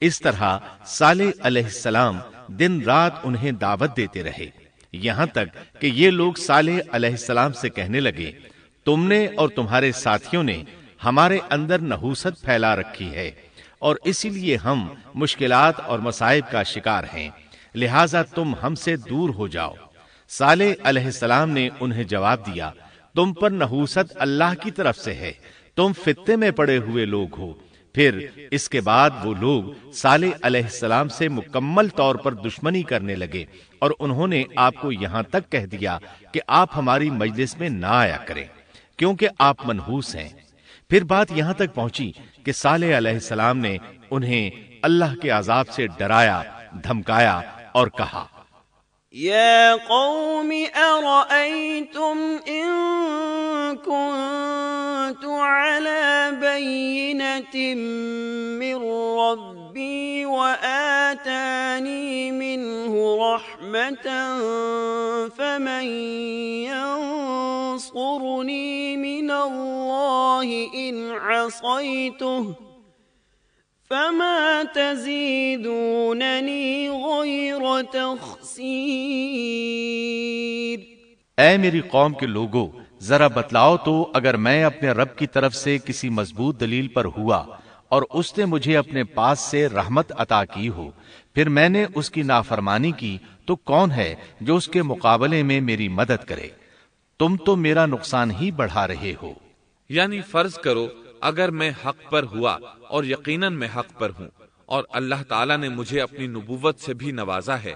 اس طرح صالح علیہ السلام دن رات انہیں دعوت دیتے رہے، یہاں تک کہ یہ لوگ صالح علیہ السلام سے کہنے لگے، تم نے اور تمہارے ساتھیوں نے ہمارے اندر نحوست پھیلا رکھی ہے اور اسی لیے ہم مشکلات اور مصائب کا شکار ہیں، لہٰذا تم ہم سے دور ہو جاؤ۔ صالح علیہ السلام نے انہیں جواب دیا، تم پر نحوست اللہ کی طرف سے ہے، تم فتنے میں پڑے ہوئے لوگ ہو۔ پھر اس کے بعد وہ لوگ صالح علیہ السلام سے مکمل طور پر دشمنی کرنے لگے اور انہوں نے آپ کو یہاں تک کہہ دیا کہ آپ ہماری مجلس میں نہ آیا کریں کیونکہ آپ منحوس ہیں۔ پھر بات یہاں تک پہنچی کہ صالح علیہ السلام نے انہیں اللہ کے عذاب سے ڈرایا، دھمکایا اور کہا، يا قوم أرأيتم إن كنت على بينة من ربي وآتاني منه رحمة فمن ينصرني من الله إن عصيته فما تزيدونني غير تخسير۔ اے میری قوم کے لوگو، ذرا بتلاؤ تو اگر میں اپنے رب کی طرف سے کسی مضبوط دلیل پر ہوا اور اس نے مجھے اپنے پاس سے رحمت عطا کی ہو، پھر میں نے اس کی نافرمانی کی، تو کون ہے جو اس کے مقابلے میں میری مدد کرے؟ تم تو میرا نقصان ہی بڑھا رہے ہو۔ یعنی فرض کرو اگر میں حق پر ہوا اور یقیناً میں حق پر ہوں اور اللہ تعالیٰ نے مجھے اپنی نبوت سے بھی نوازا ہے،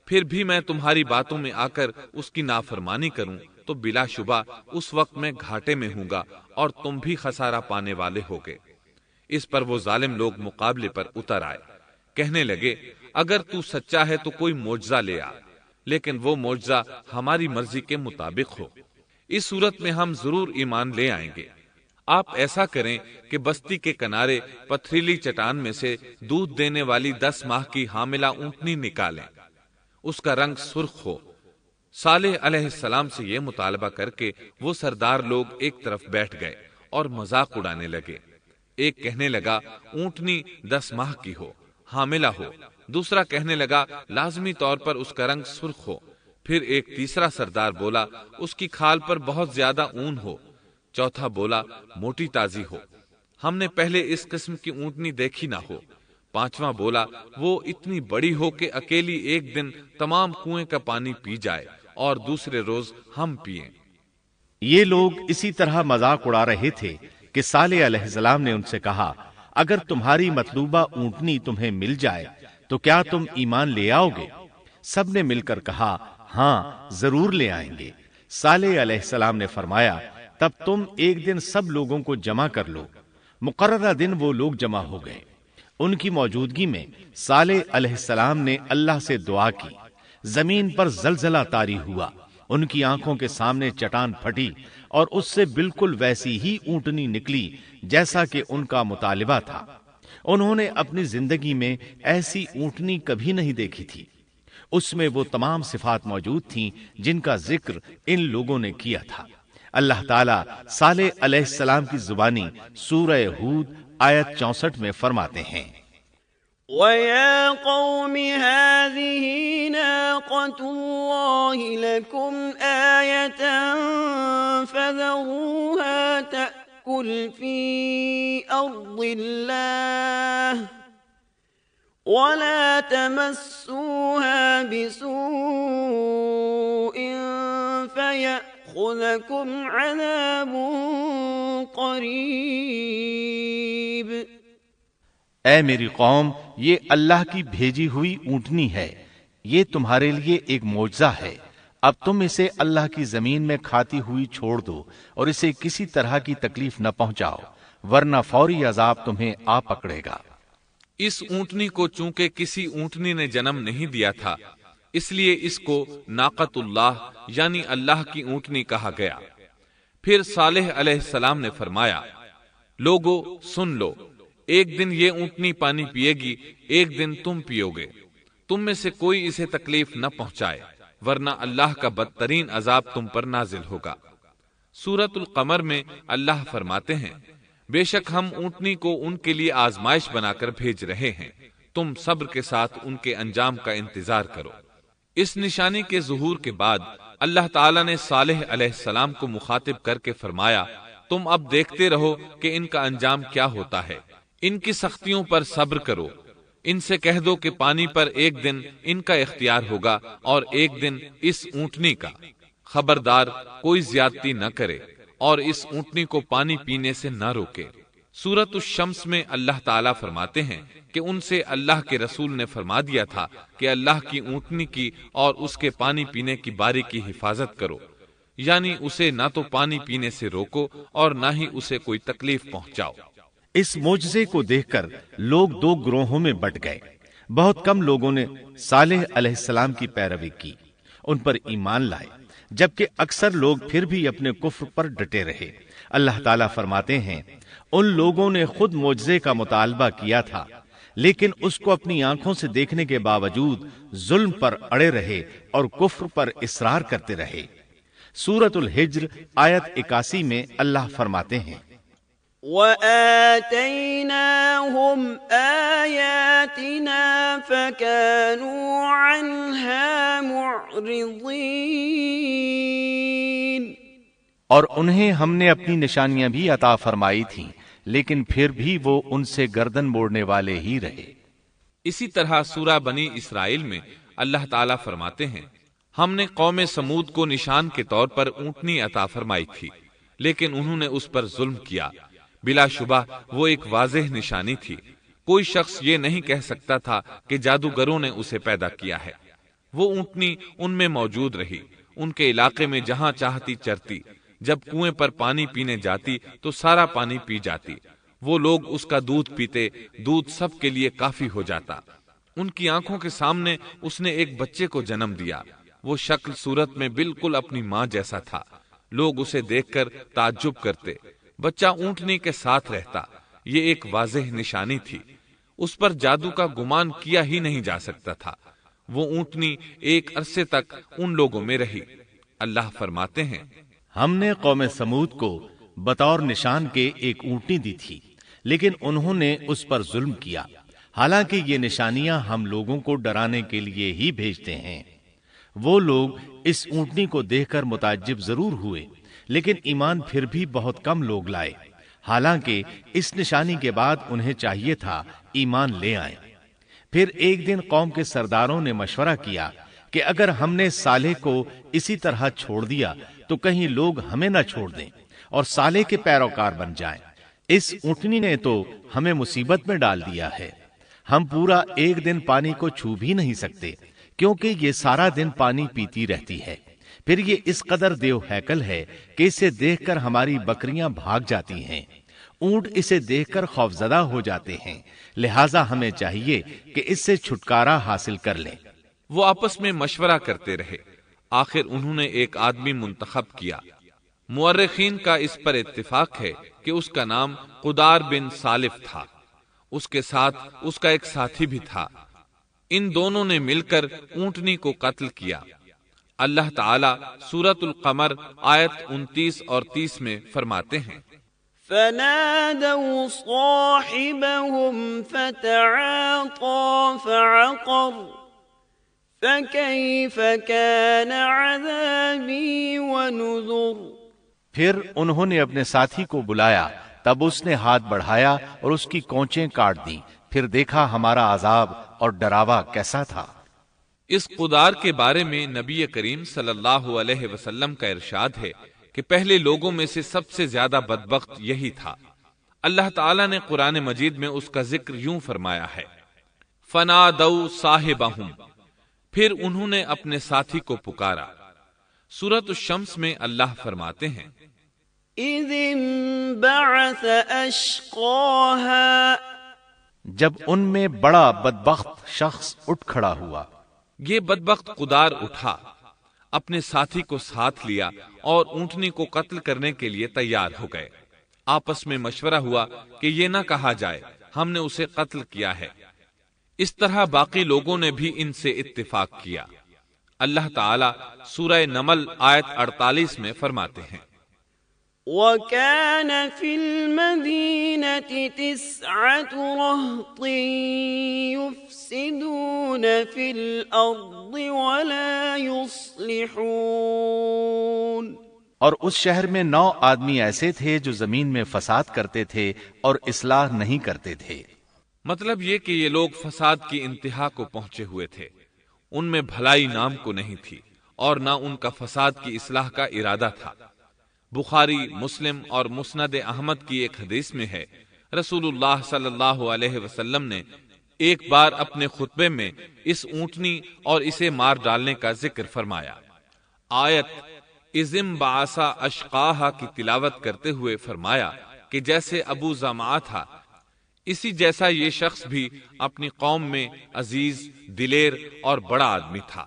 پھر بھی میں تمہاری باتوں میں آ کر اس کی نافرمانی کروں تو بلا شبہ اس وقت میں گھاٹے میں ہوں گا اور تم بھی خسارہ پانے والے ہوگے۔ اس پر وہ ظالم لوگ مقابلے پر اتر آئے، کہنے لگے، اگر تو سچا ہے تو کوئی معجزہ لے آ، لیکن وہ معجزہ ہماری مرضی کے مطابق ہو، اس صورت میں ہم ضرور ایمان لے آئیں گے۔ آپ ایسا کریں کہ بستی کے کنارے پتھریلی چٹان میں سے دودھ دینے والی 10 ماہ کی حاملہ اونٹنی نکالیں، اس کا رنگ سرخ ہو۔ صالح علیہ السلام سے یہ مطالبہ کر کے وہ سردار لوگ ایک طرف بیٹھ گئے اور مذاق اڑانے لگے۔ ایک کہنے لگا اونٹنی 10 ماہ کی ہو، حاملہ ہو، دوسرا کہنے لگا لازمی طور پر اس کا رنگ سرخ ہو، پھر ایک تیسرا سردار بولا اس کی کھال پر بہت زیادہ اون ہو، چوتھا بولا موٹی تازی ہو، ہم نے پہلے اس قسم کی اونٹنی دیکھی نہ ہو، پانچواں بولا وہ اتنی بڑی ہو کہ اکیلی ایک دن تمام کنویں کا پانی پی جائے اور دوسرے روز ہم پئیں۔ یہ لوگ اسی طرح مذاق اڑا رہے تھے کہ صالح علیہ السلام نے ان سے کہا، اگر تمہاری مطلوبہ اونٹنی تمہیں مل جائے تو کیا تم ایمان لے آؤ گے؟ سب نے مل کر کہا، ہاں ضرور لے آئیں گے۔ صالح علیہ السلام نے فرمایا، تب تم ایک دن سب لوگوں کو جمع کر لو۔ مقررہ دن وہ لوگ جمع ہو گئے۔ ان کی موجودگی میں صالح علیہ السلام نے اللہ سے دعا کی، زمین پر زلزلہ طاری ہوا، ان کی آنکھوں کے سامنے چٹان پھٹی اور اس سے بالکل ویسی ہی اونٹنی نکلی جیسا کہ ان کا مطالبہ تھا۔ انہوں نے اپنی زندگی میں ایسی اونٹنی کبھی نہیں دیکھی تھی۔ اس میں وہ تمام صفات موجود تھیں جن کا ذکر ان لوگوں نے کیا تھا۔ اللہ تعالیٰ صالح علیہ السلام کی زبانی سورہ ہود آیت 64 میں فرماتے ہیں، وَيَا قَوْمِ هَٰذِهِ نَاقَةُ اللَّهِ لَكُمْ آيَةً فَذَرُوهَا تَأْكُلْ فِي أَرْضِ اللَّهِ وَلَا تَمَسُّوهَا بِسُوءٍ فَيَأْخُذَكُمْ عَذَابٌ قَرِيبٌ۔ اے میری قوم، یہ اللہ کی بھیجی ہوئی اونٹنی ہے، یہ تمہارے لیے ایک معجزہ ہے۔ اب تم اسے اللہ کی زمین میں کھاتی ہوئی چھوڑ دو اور اسے کسی طرح کی تکلیف نہ پہنچاؤ، ورنہ فوری عذاب تمہیں آ پکڑے گا۔ اس اونٹنی کو چونکہ کسی اونٹنی نے جنم نہیں دیا تھا، اس لیے اس کو ناقۃ اللہ یعنی اللہ کی اونٹنی کہا گیا۔ پھر صالح علیہ السلام نے فرمایا، لوگو سن لو، ایک دن یہ اونٹنی پانی پیے گی، ایک دن تم پیو گے، تم میں سے کوئی اسے تکلیف نہ پہنچائے، ورنہ اللہ کا بدترین عذاب تم پر نازل ہوگا۔ سورۃ القمر میں اللہ فرماتے ہیں، بے شک ہم اونٹنی کو ان کے لیے آزمائش بنا کر بھیج رہے ہیں، تم صبر کے ساتھ ان کے انجام کا انتظار کرو۔ اس نشانی کے ظہور کے بعد اللہ تعالیٰ نے صالح علیہ السلام کو مخاطب کر کے فرمایا، تم اب دیکھتے رہو کہ ان کا انجام کیا ہوتا ہے، ان کی سختیوں پر صبر کرو۔ ان سے کہہ دو کہ پانی پر ایک دن ان کا اختیار ہوگا اور ایک دن اس اونٹنی کا، خبردار کوئی زیادتی نہ کرے اور اس اونٹنی کو پانی پینے سے نہ روکے۔ سورۃ الشمس میں اللہ تعالیٰ فرماتے ہیں کہ ان سے اللہ کے رسول نے فرما دیا تھا کہ اللہ کی اونٹنی کی اور اس کے پانی پینے کی باری کی حفاظت کرو، یعنی اسے نہ تو پانی پینے سے روکو اور نہ ہی اسے کوئی تکلیف پہنچاؤ۔ اس معجزے کو دیکھ کر لوگ دو گروہوں میں بٹ گئے۔ بہت کم لوگوں نے صالح علیہ السلام کی پیروی کی، ان پر ایمان لائے، جبکہ اکثر لوگ پھر بھی اپنے کفر پر ڈٹے رہے۔ اللہ تعالیٰ فرماتے ہیں، ان لوگوں نے خود معجزے کا مطالبہ کیا تھا، لیکن اس کو اپنی آنکھوں سے دیکھنے کے باوجود ظلم پر اڑے رہے اور کفر پر اصرار کرتے رہے۔ سورۃ الحجر آیت 81 میں اللہ فرماتے ہیں، وَآتَيْنَاهُمْ آيَاتِنَا فَكَانُوا عَنْهَا مُعْرِضِينَ، اور انہیں ہم نے اپنی نشانیاں بھی عطا فرمائی تھیں، لیکن پھر بھی وہ ان سے گردن موڑنے والے ہی رہے۔ اسی طرح سورہ بنی اسرائیل میں اللہ تعالیٰ فرماتے ہیں، ہم نے قوم سمود کو نشان کے طور پر اونٹنی عطا فرمائی تھی، لیکن انہوں نے اس پر ظلم کیا۔ بلا شبہ وہ ایک واضح نشانی تھی، کوئی شخص یہ نہیں کہہ سکتا تھا کہ جادوگروں نے اسے پیدا کیا ہے۔ وہ اونٹنی ان میں موجود رہی، ان کے علاقے میں جہاں چاہتی چرتی، جب کنویں پر پانی پینے جاتی تو سارا پانی پی جاتی۔ وہ لوگ اس کا دودھ پیتے، دودھ سب کے لیے کافی ہو جاتا۔ ان کی آنکھوں کے سامنے اس نے ایک بچے کو جنم دیا، وہ شکل صورت میں بالکل اپنی ماں جیسا تھا۔ لوگ اسے دیکھ کر تعجب کرتے، بچہ اونٹنی کے ساتھ رہتا، یہ ایک واضح نشانی تھی، اس پر جادو کا گمان کیا ہی نہیں جا سکتا تھا۔ وہ اونٹنی ایک عرصے تک ان لوگوں میں رہی۔ اللہ فرماتے ہیں، ہم نے قوم سمود کو بطور نشان کے ایک اونٹنی دی تھی، لیکن انہوں نے اس پر ظلم کیا۔ حالانکہ یہ نشانیاں ہم لوگوں کو ڈرانے کے لیے ہی بھیجتے ہیں۔ وہ لوگ اس اونٹنی کو دیکھ کر متعجب ضرور ہوئے، لیکن ایمان پھر بھی بہت کم لوگ لائے، حالانکہ اس نشانی کے بعد انہیں چاہیے تھا ایمان لے آئیں۔ پھر ایک دن قوم کے سرداروں نے مشورہ کیا کہ اگر ہم نے صالح کو اسی طرح چھوڑ دیا تو کہیں لوگ ہمیں نہ چھوڑ دیں اور صالح کے پیروکار بن جائیں۔ اس اونٹنی نے تو ہمیں مصیبت میں ڈال دیا ہے، ہم پورا ایک دن پانی کو چھو بھی نہیں سکتے، کیونکہ یہ سارا دن پانی پیتی رہتی ہے۔ پھر یہ اس قدر دیو ہیکل ہے کہ اسے دیکھ کر ہماری بکریاں بھاگ جاتی ہیں، اونٹ اسے دیکھ کر خوفزدہ ہو جاتے ہیں، لہٰذا ہمیں چاہیے کہ اس سے چھٹکارا حاصل کر لیں۔ وہ آپس میں مشورہ کرتے رہے، آخر انہوں نے ایک آدمی منتخب کیا۔ مورخین کا اس پر اتفاق ہے کہ اس کا نام قدار بن سالف تھا، اس کے ساتھ اس کا ایک ساتھی بھی تھا۔ ان دونوں نے مل کر اونٹنی کو قتل کیا۔ اللہ تعالیٰ سورۃ القمر آیت 29 اور 30 میں فرماتے ہیں، فنادوا صاحبهم فتعاطى فعقر فكيف كان عذابي ونذر۔ پھر انہوں نے اپنے ساتھی کو بلایا، تب اس نے ہاتھ بڑھایا اور اس کی کونچیں کاٹ دیں، پھر دیکھا ہمارا عذاب اور ڈراوا کیسا تھا۔ اس قدار کے بارے میں نبی کریم صلی اللہ علیہ وسلم کا ارشاد ہے کہ پہلے لوگوں میں سے سب سے زیادہ بدبخت یہی تھا۔ اللہ تعالیٰ نے قرآن مجید میں اس کا ذکر یوں فرمایا ہے، فنادوا صاحبہم، پھر انہوں نے اپنے ساتھی کو پکارا۔ سورۃ الشمس میں اللہ فرماتے ہیں، اذ انبعث اشقاها، جب ان میں بڑا بدبخت شخص اٹھ کھڑا ہوا۔ یہ بدبخت قدار اٹھا، اپنے ساتھی کو ساتھ لیا اور اونٹنی کو قتل کرنے کے لیے تیار ہو گئے۔ آپس میں مشورہ ہوا کہ یہ نہ کہا جائے ہم نے اسے قتل کیا ہے۔ اس طرح باقی لوگوں نے بھی ان سے اتفاق کیا۔ اللہ تعالیٰ سورہ نمل آیت 48 میں فرماتے ہیں، وَكَانَ فِي الْمَدِينَةِ 9 رَهْطٍ في الأرض ولا يصلحون۔ اور اس شہر میں 9 آدمی ایسے تھے جو زمین میں فساد کرتے تھے اور اصلاح نہیں کرتے تھے۔ مطلب یہ کہ یہ لوگ فساد کی انتہا کو پہنچے ہوئے تھے، ان میں بھلائی نام کو نہیں تھی اور نہ ان کا فساد کی اصلاح کا ارادہ تھا۔ بخاری، مسلم اور مسند احمد کی ایک حدیث میں ہے، رسول اللہ صلی اللہ علیہ وسلم نے ایک بار اپنے خطبے میں اس اونٹنی اور اسے مار ڈالنے کا ذکر فرمایا۔ آیت اذم بعثا اشقاہا کی تلاوت کرتے ہوئے فرمایا کہ جیسے ابو زمعہ تھا، اسی جیسا یہ شخص بھی اپنی قوم میں عزیز، دلیر اور بڑا آدمی تھا۔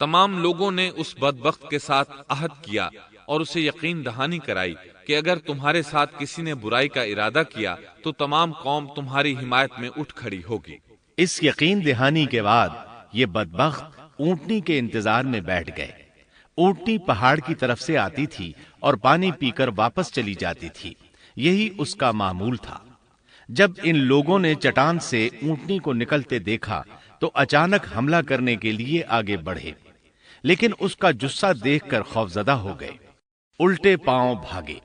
تمام لوگوں نے اس بدبخت کے ساتھ عہد کیا اور اسے یقین دہانی کرائی کہ اگر تمہارے ساتھ کسی نے برائی کا ارادہ کیا تو تمام قوم تمہاری حمایت میں اٹھ کھڑی ہوگی۔ اس یقین دہانی کے بعد یہ بدبخت اونٹنی کے انتظار میں بیٹھ گئے۔ اونٹنی پہاڑ کی طرف سے آتی تھی اور پانی پی کر واپس چلی جاتی تھی، یہی اس کا معمول تھا۔ جب ان لوگوں نے چٹان سے اونٹنی کو نکلتے دیکھا تو اچانک حملہ کرنے کے لیے آگے بڑھے، لیکن اس کا جثہ دیکھ کر خوفزدہ ہو گئے، الٹے پاؤں بھاگے۔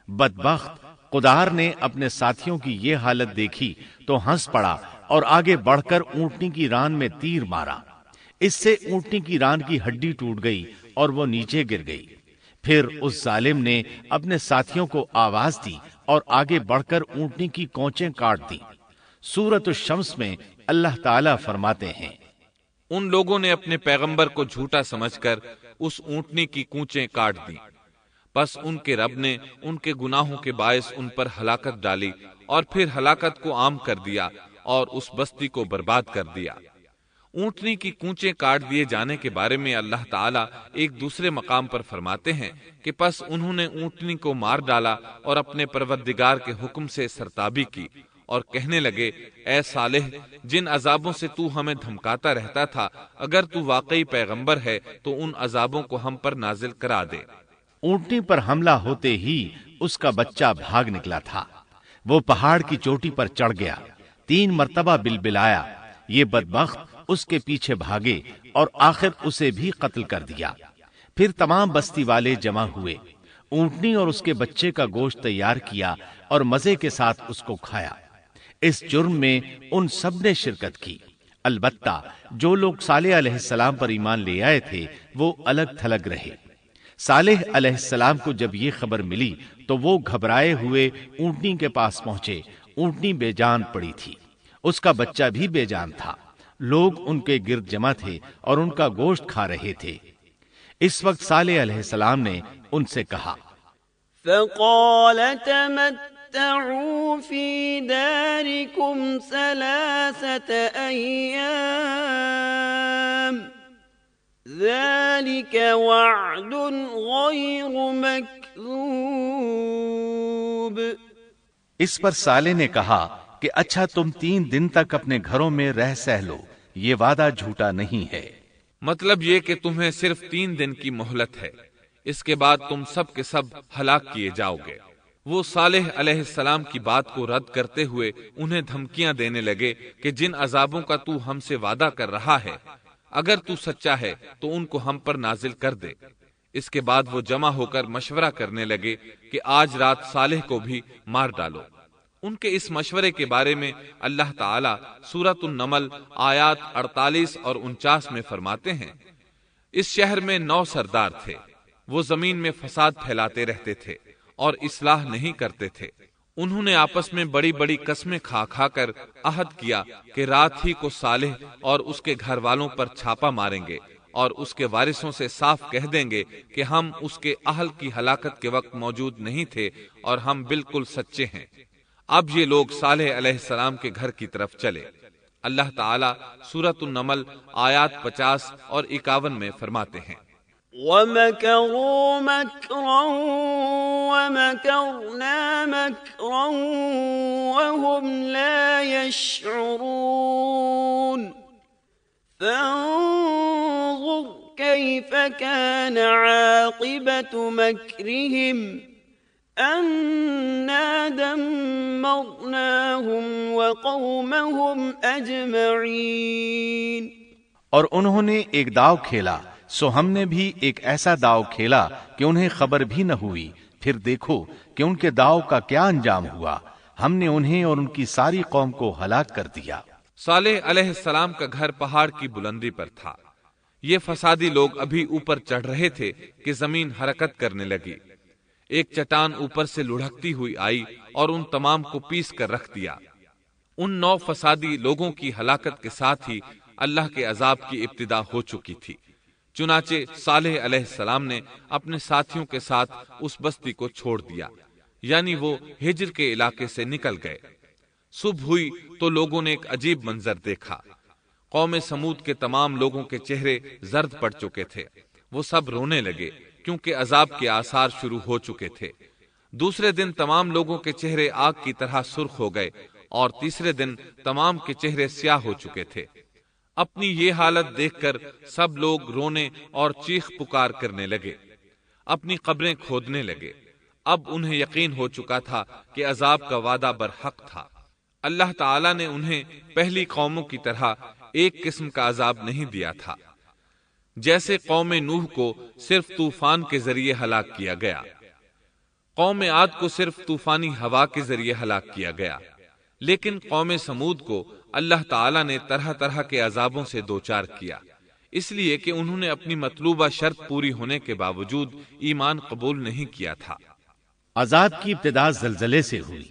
بدبخت قدار نے اپنے ساتھیوں کی یہ حالت دیکھی تو ہنس پڑا اور آگے بڑھ کر اونٹنی کی ران میں تیر مارا۔ اس سے اونٹنی کی ران کی ہڈی ٹوٹ گئی اور وہ نیچے گر گئی۔ پھر اس ظالم نے اپنے ساتھیوں کو آواز دی اور آگے بڑھ کر اونٹنی کی کونچیں کاٹ دی۔ سورۃ الشمس میں اللہ تعالیٰ فرماتے ہیں، ان لوگوں نے اپنے پیغمبر کو جھوٹا سمجھ کر اس اونٹنی کی کونچیں کاٹ دیں، پس ان کے رب نے ان کے گناہوں کے باعث ان پر ہلاکت ڈالی اور پھر ہلاکت کو عام کر دیا اور اس بستی کو برباد کر دیا۔ اونٹنی کی کونچیں کاٹ دیے جانے کے بارے میں اللہ تعالیٰ ایک دوسرے مقام پر فرماتے ہیں کہ پس انہوں نے اونٹنی کو مار ڈالا اور اپنے پروردگار کے حکم سے سرتابی کی اور کہنے لگے، اے صالح، جن عذابوں سے تو ہمیں دھمکاتا رہتا تھا، اگر تو واقعی پیغمبر ہے تو ان عذابوں کو ہم پر نازل کرا دے۔ اونٹنی پر حملہ ہوتے ہی اس کا بچہ بھاگ نکلا تھا۔ وہ پہاڑ کی چوٹی پر چڑھ گیا، 3 مرتبہ بلبلایا۔ یہ بدبخت اس کے پیچھے بھاگے اور آخر اسے بھی قتل کر دیا۔ پھر تمام بستی والے جمع ہوئے، اونٹنی اور اس کے بچے کا گوشت تیار کیا اور مزے کے ساتھ اس کو کھایا۔ اس جرم میں ان سب نے شرکت کی، البتہ جو لوگ صالح علیہ السلام پر ایمان لے آئے تھے وہ الگ تھلگ رہے۔ صالح علیہ السلام کو جب یہ خبر ملی تو وہ گھبرائے ہوئے اونٹنی کے پاس پہنچے۔ اونٹنی بے جان پڑی تھی، اس کا بچہ بھی بے جان تھا۔ لوگ ان کے گرد جمع تھے اور ان کا گوشت کھا رہے تھے۔ اس وقت صالح علیہ السلام نے ان سے کہا، فقال تمتعوا في داركم 3 أيام ذلك وعد غير مكذوب۔ اس پر صالح نے کہا کہ اچھا تم 3 دن تک اپنے گھروں میں رہ سہ لو، یہ وعدہ جھوٹا نہیں ہے۔ مطلب یہ کہ تمہیں صرف 3 دن کی مہلت ہے، اس کے بعد تم سب کے سب ہلاک کیے جاؤ گے۔ وہ صالح علیہ السلام کی بات کو رد کرتے ہوئے انہیں دھمکیاں دینے لگے کہ جن عذابوں کا تو ہم سے وعدہ کر رہا ہے، اگر تو سچا ہے تو ان کو ہم پر نازل کر دے۔ اس کے بعد وہ جمع ہو کر مشورہ کرنے لگے کہ آج رات صالح کو بھی مار ڈالو۔ ان کے اس مشورے کے بارے میں اللہ تعالیٰ سورۃ النمل آیات 48 اور 49 میں فرماتے ہیں، اس شہر میں 9 سردار تھے، وہ زمین میں فساد پھیلاتے رہتے تھے اور اصلاح نہیں کرتے تھے۔ انہوں نے آپس میں بڑی بڑی قسمیں کھا کھا کر عہد کیا کہ رات ہی کو صالح اور اس کے گھر والوں پر چھاپا ماریں گے اور اس کے وارثوں سے صاف کہہ دیں گے کہ ہم اس کے اہل کی ہلاکت کے وقت موجود نہیں تھے اور ہم بالکل سچے ہیں۔ اب یہ لوگ صالح علیہ السلام کے گھر کی طرف چلے۔ اللہ تعالیٰ سورۃ النمل آیات 50 اور 51 میں فرماتے ہیں، وَمَكَرُوا مَكْرًا وَمَكَرْنَا مَكْرًا وَهُمْ لَا يَشْعُرُونَ فَانظُرْ كَيْفَ كَانَ عَاقِبَةُ مَكْرِهِمْ أنا دمرناهم وقومهم أجمعين۔ اور انہوں نے ایک داؤ کھیلا، سو ہم نے بھی ایک ایسا داؤ کھیلا کہ انہیں خبر بھی نہ ہوئی۔ پھر دیکھو کہ ان کے داؤ کا کیا انجام ہوا، ہم نے انہیں اور ان کی ساری قوم کو ہلاک کر دیا۔ صالح علیہ السلام کا گھر پہاڑ کی بلندی پر تھا۔ یہ فسادی لوگ ابھی اوپر چڑھ رہے تھے کہ زمین حرکت کرنے لگی۔ ایک چٹان اوپر سے لڑھکتی ہوئی آئی اور ان تمام کو پیس کر رکھ دیا۔ ان 9 فسادی لوگوں کی ہلاکت کے ساتھ ہی اللہ کے عذاب کی ابتدا ہو چکی تھی۔ چنانچہ صالح علیہ السلام نے اپنے ساتھیوں کے ساتھ اس بستی کو چھوڑ دیا، یعنی وہ ہجر کے علاقے سے نکل گئے۔ صبح ہوئی تو لوگوں نے ایک عجیب منظر دیکھا۔ قوم سمود کے تمام لوگوں کے چہرے زرد پڑ چکے تھے، وہ سب رونے لگے کیونکہ عذاب کے آثار شروع ہو چکے تھے۔ دوسرے دن تمام لوگوں کے چہرے آگ کی طرح سرخ ہو گئے اور تیسرے دن تمام کے چہرے سیاہ ہو چکے تھے۔ اپنی یہ حالت دیکھ کر سب لوگ رونے اور چیخ پکار کرنے لگے، اپنی قبریں کھودنے لگے۔ اب انہیں یقین ہو چکا تھا کہ عذاب کا وعدہ برحق تھا۔ اللہ تعالیٰ نے انہیں پہلی قوموں کی طرح ایک قسم کا عذاب نہیں دیا تھا، جیسے قوم نوح کو صرف طوفان کے ذریعے ہلاک کیا گیا، قوم عاد کو صرف طوفانی ہوا کے ذریعے ہلاک کیا گیا، لیکن قوم سمود کو اللہ تعالیٰ نے طرح طرح کے عذابوں سے دوچار کیا، اس لیے کہ انہوں نے اپنی مطلوبہ شرط پوری ہونے کے باوجود ایمان قبول نہیں کیا تھا۔ عذاب کی ابتدا زلزلے سے ہوئی،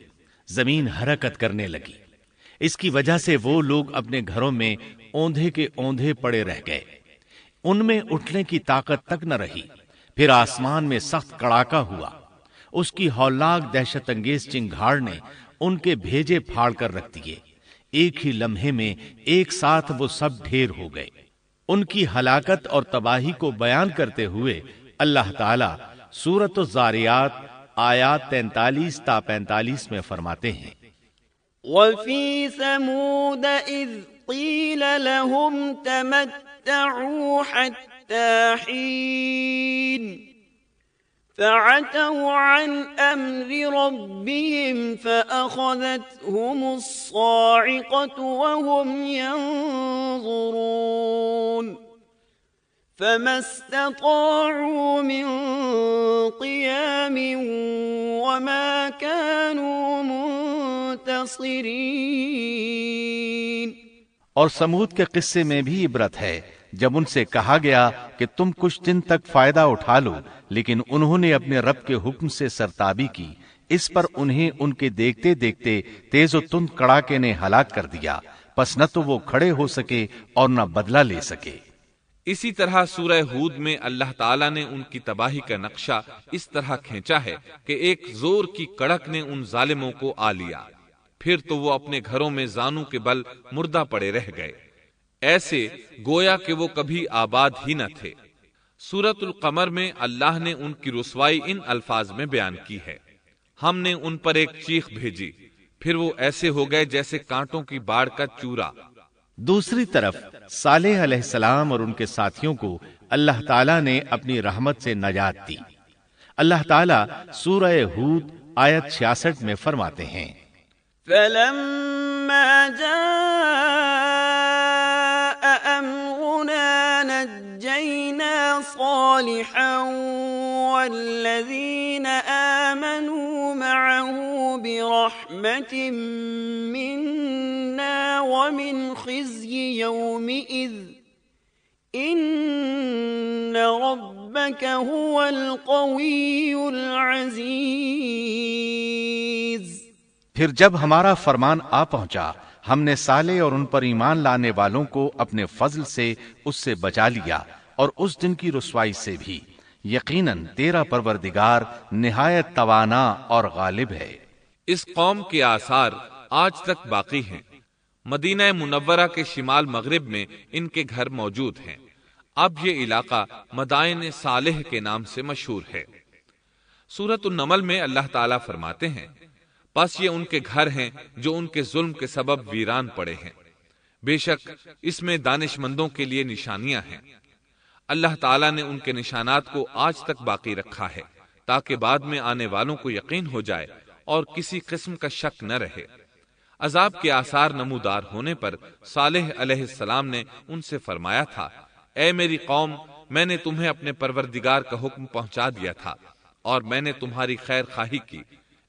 زمین حرکت کرنے لگی۔ اس کی وجہ سے وہ لوگ اپنے گھروں میں اوندھے کے اوندھے پڑے رہ گئے، ان میں اٹھنے کی طاقت تک نہ رہی۔ پھر آسمان میں سخت کڑاکا ہوا، اس کی ہولناک دہشت انگیز چنگھاڑ نے ان کے بھیجے پھاڑ کر رکھ دیے۔ ایک ہی لمحے میں ایک ساتھ وہ سب ڈھیر ہو گئے۔ ان کی ہلاکت اور تباہی کو بیان کرتے ہوئے اللہ تعالی سورۃ الذاریات آیات 43 تا 45 میں فرماتے ہیں، وَفِي ثَمُودَ إِذْ قِيلَ لَهُمْ تَمَتَّعُوا حَتَّى حِينٍ فَعَتَوْا عَنْ أَمْرِ رَبِّهِمْ فَأَخَذَتْهُمُ الصَّاعِقَةُ وَهُمْ يَنظُرُونَ فَمَا اسْتَطَاعُوا مِنْ قِيَامٍ وَمَا كَانُوا منتصرين۔ اور سمود کے قصے میں بھی عبرت ہے، جب ان سے کہا گیا کہ تم کچھ دن تک فائدہ اٹھا لو، لیکن انہوں نے اپنے رب کے حکم سے سرتابی کی، اس پر انہیں ان کے دیکھتے دیکھتے تیز و تند کڑاکے نے ہلاک کر دیا، پس نہ تو وہ کھڑے ہو سکے اور نہ بدلہ لے سکے۔ اسی طرح سورہ ہود میں اللہ تعالیٰ نے ان کی تباہی کا نقشہ اس طرح کھینچا ہے کہ ایک زور کی کڑک نے ان ظالموں کو آ لیا، پھر تو وہ اپنے گھروں میں زانوں کے بل مردہ پڑے رہ گئے، ایسے گویا کہ وہ کبھی آباد ہی نہ تھے۔ سورۃ القمر میں اللہ نے ان کی رسوائی ان الفاظ میں بیان کی ہے، ہم نے ان پر ایک چیخ بھیجی، پھر وہ ایسے ہو گئے جیسے کانٹوں کی باڑ کا چورا۔ دوسری طرف صالح علیہ السلام اور ان کے ساتھیوں کو اللہ تعالیٰ نے اپنی رحمت سے نجات دی۔ اللہ تعالیٰ سورہ ہود آیت 66 میں فرماتے ہیں، فَلَمَّا جَاءَ أَمْرُنَا نَجَّيْنَا صَالِحًا وَالَّذِينَ آمَنُوا مَعَهُ بِرَحْمَةٍ مِنَّا وَمِنْ خِزْيِ يَوْمِئِذٍ إِنَّ رَبَّكَ هُوَ الْقَوِيُّ الْعَزِيزُ۔ پھر جب ہمارا فرمان آ پہنچا، ہم نے صالح اور ان پر ایمان لانے والوں کو اپنے فضل سے اس سے بچا لیا اور اس دن کی رسوائی سے بھی۔ یقیناً تیرا پروردگار نہایت توانا اور غالب ہے۔ اس قوم کے آثار آج تک باقی ہیں۔ مدینہ منورہ کے شمال مغرب میں ان کے گھر موجود ہیں۔ اب یہ علاقہ مدائن صالح کے نام سے مشہور ہے۔ سورۃ النمل میں اللہ تعالیٰ فرماتے ہیں، پس یہ ان کے گھر ہیں جو ان کے ظلم کے سبب ویران پڑے ہیں، بے شک اس میں دانش مندوں کے لیے نشانیاں ہیں۔ اللہ تعالیٰ نے ان کے نشانات کو آج تک باقی رکھا ہے تاکہ بعد میں آنے والوں کو یقین ہو جائے اور کسی قسم کا شک نہ رہے۔ عذاب کے آثار نمودار ہونے پر صالح علیہ السلام نے ان سے فرمایا تھا، اے میری قوم، میں نے تمہیں اپنے پروردگار کا حکم پہنچا دیا تھا اور میں نے تمہاری خیر خواہی کی،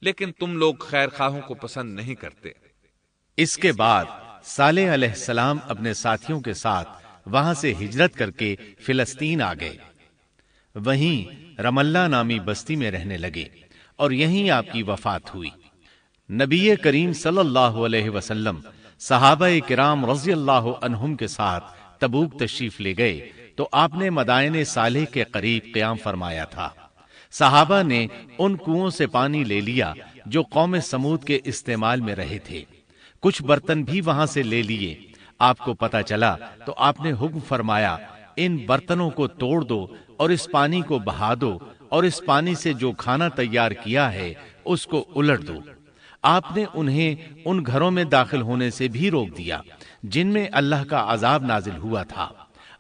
لیکن تم لوگ خیر خواہوں کو پسند نہیں کرتے۔ اس کے بعد صالح علیہ السلام اپنے ساتھیوں کے ساتھ وہاں سے ہجرت کر کے فلسطین آ گئے، وہیں رملہ نامی بستی میں رہنے لگے اور یہیں آپ کی وفات ہوئی۔ نبی کریم صلی اللہ علیہ وسلم صحابہ کرام رضی اللہ عنہم کے ساتھ تبوک تشریف لے گئے تو آپ نے مدائن صالح کے قریب قیام فرمایا تھا۔ صحابہ نے ان کنووں سے پانی لے لیا جو قوم سمود کے استعمال میں رہے تھے، کچھ برتن بھی وہاں سے لے لیے۔ آپ کو پتہ چلا تو آپ نے حکم فرمایا، ان برتنوں کو توڑ دو اور اس پانی کو بہا دو اور اس پانی سے جو کھانا تیار کیا ہے اس کو الٹ دو۔ آپ نے انہیں ان گھروں میں داخل ہونے سے بھی روک دیا جن میں اللہ کا عذاب نازل ہوا تھا۔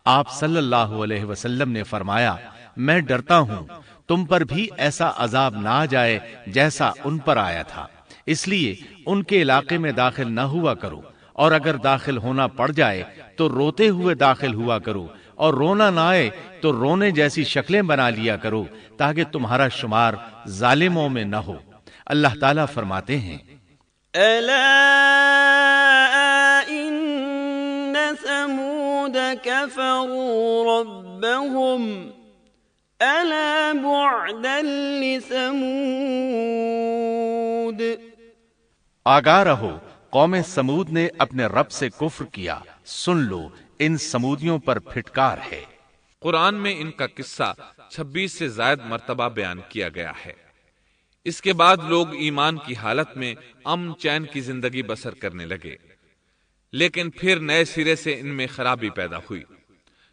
آپ صلی اللہ علیہ وسلم نے فرمایا، میں ڈرتا ہوں تم پر بھی ایسا عذاب نہ آ جائے جیسا ان پر آیا تھا، اس لیے ان کے علاقے میں داخل نہ ہوا کرو، اور اگر داخل ہونا پڑ جائے تو روتے ہوئے داخل ہوا کرو، اور رونا نہ آئے تو رونے جیسی شکلیں بنا لیا کرو تاکہ تمہارا شمار ظالموں میں نہ ہو۔ اللہ تعالیٰ فرماتے ہیں، ألا إن ثمود كفروا ربهم ألا بعدا لثمود۔ آگاہ رہو، قوم سمود نے اپنے رب سے کفر کیا، سن لو ان سمودیوں پر پھٹکار ہے۔ قرآن میں ان کا قصہ 26 سے زائد مرتبہ بیان کیا گیا ہے۔ اس کے بعد لوگ ایمان کی حالت میں امن چین کی زندگی بسر کرنے لگے، لیکن پھر نئے سرے سے ان میں خرابی پیدا ہوئی۔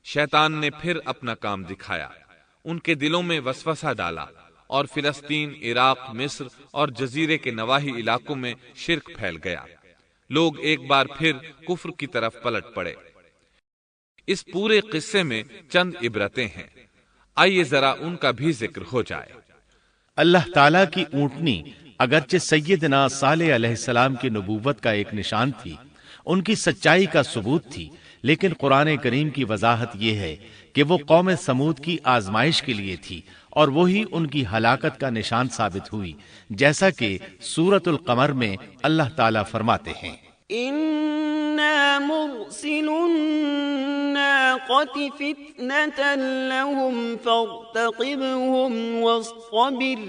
شیطان نے پھر اپنا کام دکھایا، ان کے دلوں میں وسوسہ ڈالا اور فلسطین، عراق، مصر اور جزیرے کے نواحی علاقوں میں شرک پھیل گیا۔ لوگ ایک بار پھر کفر کی طرف پلٹ پڑے۔ اس پورے قصے میں چند عبرتیں ہیں، آئیے ذرا ان کا بھی ذکر ہو جائے۔ اللہ تعالیٰ کی اونٹنی اگرچہ سیدنا صالح علیہ السلام کی نبوت کا ایک نشان تھی، ان کی سچائی کا ثبوت تھی، لیکن قرآن کریم کی وضاحت یہ ہے کہ وہ قوم سمود کی آزمائش کے لیے تھی اور وہی ان کی ہلاکت کا نشان ثابت ہوئی، جیسا کہ سورۃ القمر میں اللہ تعالیٰ فرماتے ہیں، إنا مرسل الناقة فتنة لهم فارتقبهم واصطبر۔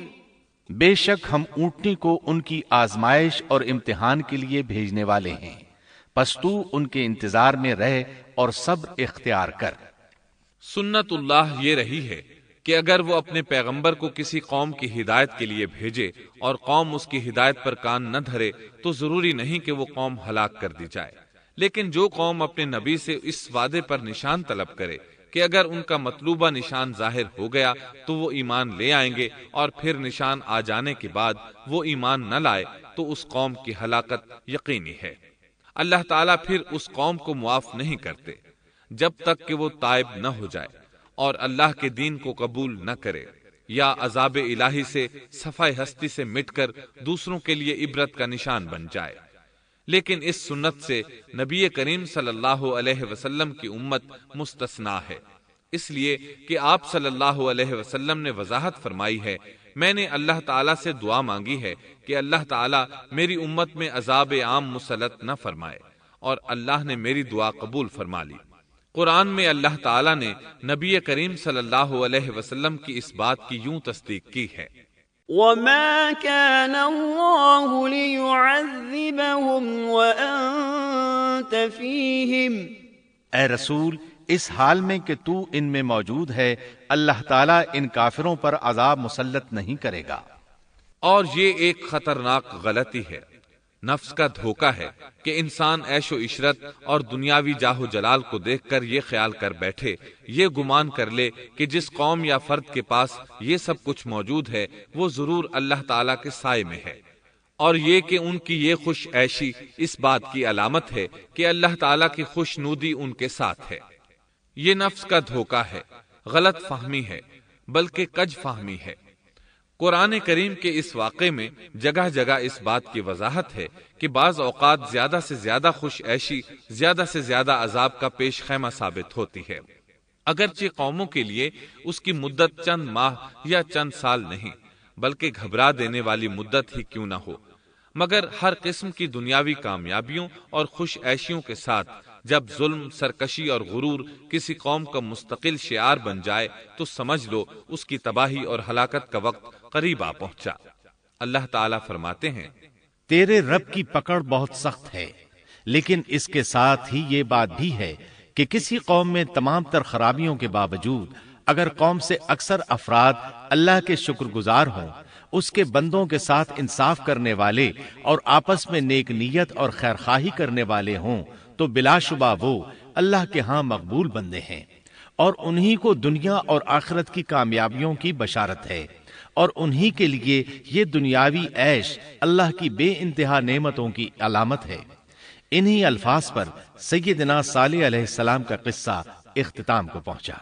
بے شک ہم اونٹنی کو ان کی آزمائش اور امتحان کے لیے بھیجنے والے ہیں، پس تو ان کے انتظار میں رہ اور صبر اختیار کر۔ سنت اللہ یہ رہی ہے کہ اگر وہ اپنے پیغمبر کو کسی قوم کی ہدایت کے لیے بھیجے اور قوم اس کی ہدایت پر کان نہ دھرے تو ضروری نہیں کہ وہ قوم ہلاک کر دی جائے، لیکن جو قوم اپنے نبی سے اس وعدے پر نشان طلب کرے کہ اگر ان کا مطلوبہ نشان ظاہر ہو گیا تو وہ ایمان لے آئیں گے، اور پھر نشان آ جانے کے بعد وہ ایمان نہ لائے تو اس قوم کی ہلاکت یقینی ہے۔ اللہ تعالیٰ پھر اس قوم کو معاف نہیں کرتے جب تک کہ وہ تائب نہ ہو جائے اور اللہ کے دین کو قبول نہ کرے، یا عذاب الہی سے صفحہ ہستی سے مٹ کر دوسروں کے لیے عبرت کا نشان بن جائے۔ لیکن اس سنت سے نبی کریم صلی اللہ علیہ وسلم کی امت مستثنا ہے، اس لیے کہ آپ صلی اللہ علیہ وسلم نے وضاحت فرمائی ہے، میں نے اللہ تعالیٰ سے دعا مانگی ہے کہ اللہ تعالیٰ میری امت میں عذاب عام مسلط نہ فرمائے، اور اللہ نے میری دعا قبول فرما لی۔ قرآن میں اللہ تعالیٰ نے نبی کریم صلی اللہ علیہ وسلم کی اس بات کی یوں تصدیق کی ہے، وَمَا كَانَ اللَّهُ لِيُعَذِّبَهُمْ وَأَنْتَ فِيهِمْ۔ اے رسول، اس حال میں کہ تو ان میں موجود ہے، اللہ تعالیٰ ان کافروں پر عذاب مسلط نہیں کرے گا۔ اور یہ ایک خطرناک غلطی ہے، نفس کا دھوکہ ہے کہ انسان عیش و عشرت اور دنیاوی جاہ و جلال کو دیکھ کر یہ خیال کر بیٹھے، یہ گمان کر لے کہ جس قوم یا فرد کے پاس یہ سب کچھ موجود ہے وہ ضرور اللہ تعالیٰ کے سائے میں ہے، اور یہ کہ ان کی یہ خوش عیشی اس بات کی علامت ہے کہ اللہ تعالیٰ کی خوش نودی ان کے ساتھ ہے۔ یہ نفس کا دھوکہ ہے، غلط فہمی ہے، بلکہ کج فہمی ہے۔ قرآن کریم کے اس واقعے میں جگہ جگہ اس بات کی وضاحت ہے کہ بعض اوقات زیادہ سے زیادہ خوش عیشی زیادہ سے زیادہ عذاب کا پیش خیمہ ثابت ہوتی ہے، اگرچہ قوموں کے لیے اس کی مدت چند ماہ یا چند سال نہیں بلکہ گھبرا دینے والی مدت ہی کیوں نہ ہو، مگر ہر قسم کی دنیاوی کامیابیوں اور خوش عیشیوں کے ساتھ جب ظلم، سرکشی اور غرور کسی قوم کا مستقل شعار بن جائے تو سمجھ لو اس کی تباہی اور ہلاکت کا وقت قریب آ پہنچا۔ اللہ تعالیٰ فرماتے ہیں، تیرے رب کی پکڑ بہت سخت ہے، لیکن اس کے ساتھ ہی یہ بات بھی ہے کہ کسی قوم میں تمام تر خرابیوں کے باوجود اگر قوم سے اکثر افراد اللہ کے شکر گزار ہوں، اس کے بندوں کے ساتھ انصاف کرنے والے اور آپس میں نیک نیت اور خیرخواہی کرنے والے ہوں تو بلا شبہ وہ اللہ کے ہاں مقبول بندے ہیں، اور انہی کو دنیا اور آخرت کی کامیابیوں کی بشارت ہے، اور انہی کے لیے یہ دنیاوی عیش اللہ کی بے انتہا نعمتوں کی علامت ہے۔ انہی الفاظ پر سیدنا صالح علیہ السلام کا قصہ اختتام کو پہنچا۔